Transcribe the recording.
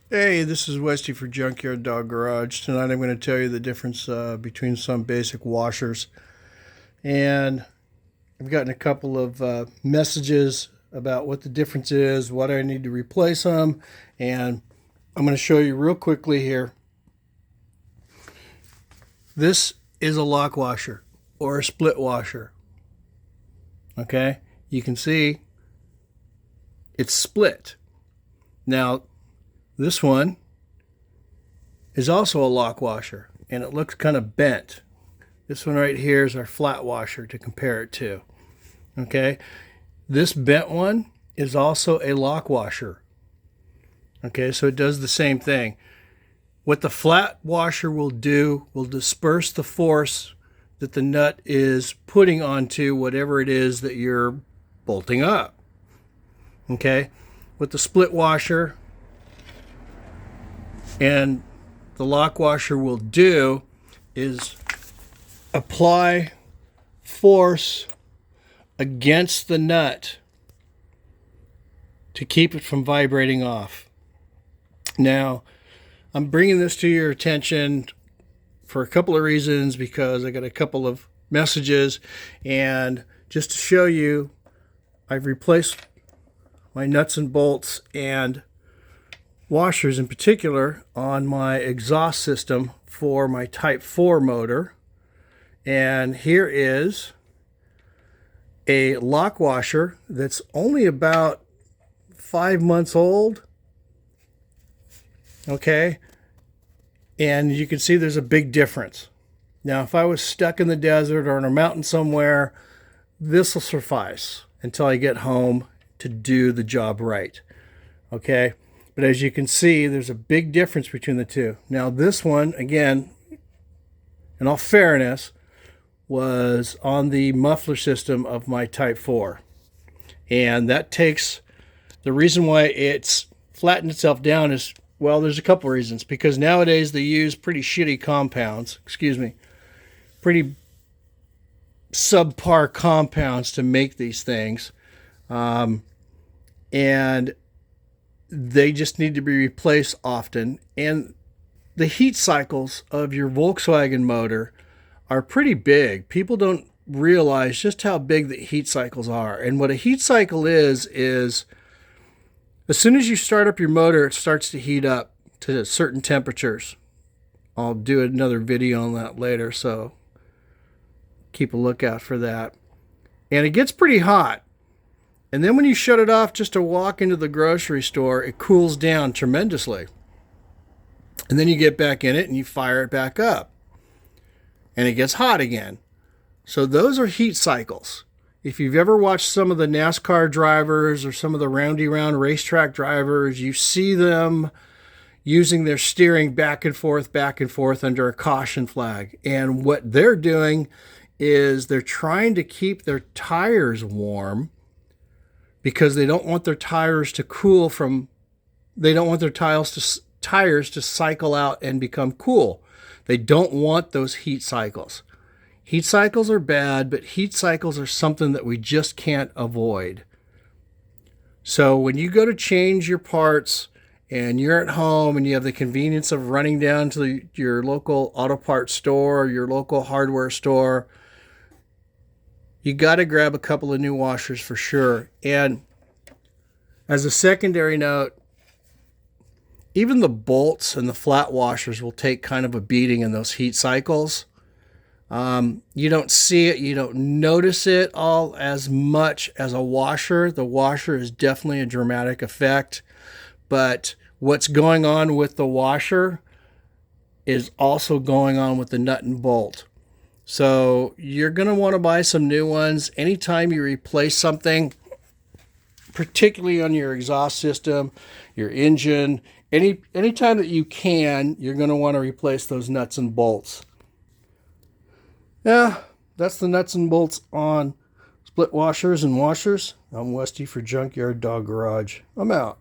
Hey, this is Westy for Junkyard Dog Garage. Tonight I'm going to tell you the difference between some basic washers. And I've gotten a couple of messages about what the difference is, what I need to replace them, and I'm going to show you real quickly here. This is a lock washer or a split washer. Okay, you can see it's split. Now, this one is also a lock washer, and it looks kind of bent. This one right here is our flat washer to compare it to. Okay, this bent one is also a lock washer. Okay, so it does the same thing. What the flat washer will do will disperse the force that the nut is putting onto whatever it is that you're bolting up. Okay, with the split washer, and the lock washer will do is apply force against the nut to keep it from vibrating off. Now, I'm bringing this to your attention for a couple of reasons, because I got a couple of messages, and just to show you, I've replaced my nuts and bolts and washers in particular on my exhaust system for my Type 4 motor. And here is a lock washer that's only about 5 months old. Okay, and you can see there's a big difference. Now, if I was stuck in the desert or on a mountain somewhere, this will suffice until I get home to do the job right. Okay, but as you can see, there's a big difference between the two. Now, this one, again, in all fairness, was on the muffler system of my Type 4. And that takes, the reason why it's flattened itself down is, well, there's a couple reasons. Because nowadays they use pretty shitty compounds, pretty subpar compounds to make these things. And they just need to be replaced often. And the heat cycles of your Volkswagen motor are pretty big. People don't realize just how big the heat cycles are. And what a heat cycle is as soon as you start up your motor, it starts to heat up to certain temperatures. I'll do another video on that later, so keep a lookout for that. And it gets pretty hot. And then when you shut it off just to walk into the grocery store, it cools down tremendously. And then you get back in it and you fire it back up. And it gets hot again. So those are heat cycles. If you've ever watched some of the NASCAR drivers or some of the roundy round racetrack drivers, you see them using their steering back and forth under a caution flag. And what they're doing is they're trying to keep their tires warm, because they don't want their tires to cool they don't want their tires to cycle out and become cool. They don't want those heat cycles. Heat cycles are bad, but heat cycles are something that we just can't avoid. So when you go to change your parts and you're at home and you have the convenience of running down to your local auto parts store or your local hardware store, you got to grab a couple of new washers for sure. And as a secondary note, even the bolts and the flat washers will take kind of a beating in those heat cycles. You don't see it, you don't notice it all as much as a washer. The washer is definitely a dramatic effect, but what's going on with the washer is also going on with the nut and bolt. So you're going to want to buy some new ones. Anytime you replace something, particularly on your exhaust system, your engine, anytime that you can, you're going to want to replace those nuts and bolts. Yeah, that's the nuts and bolts on split washers and washers. I'm Westy for Junkyard Dog Garage. I'm out.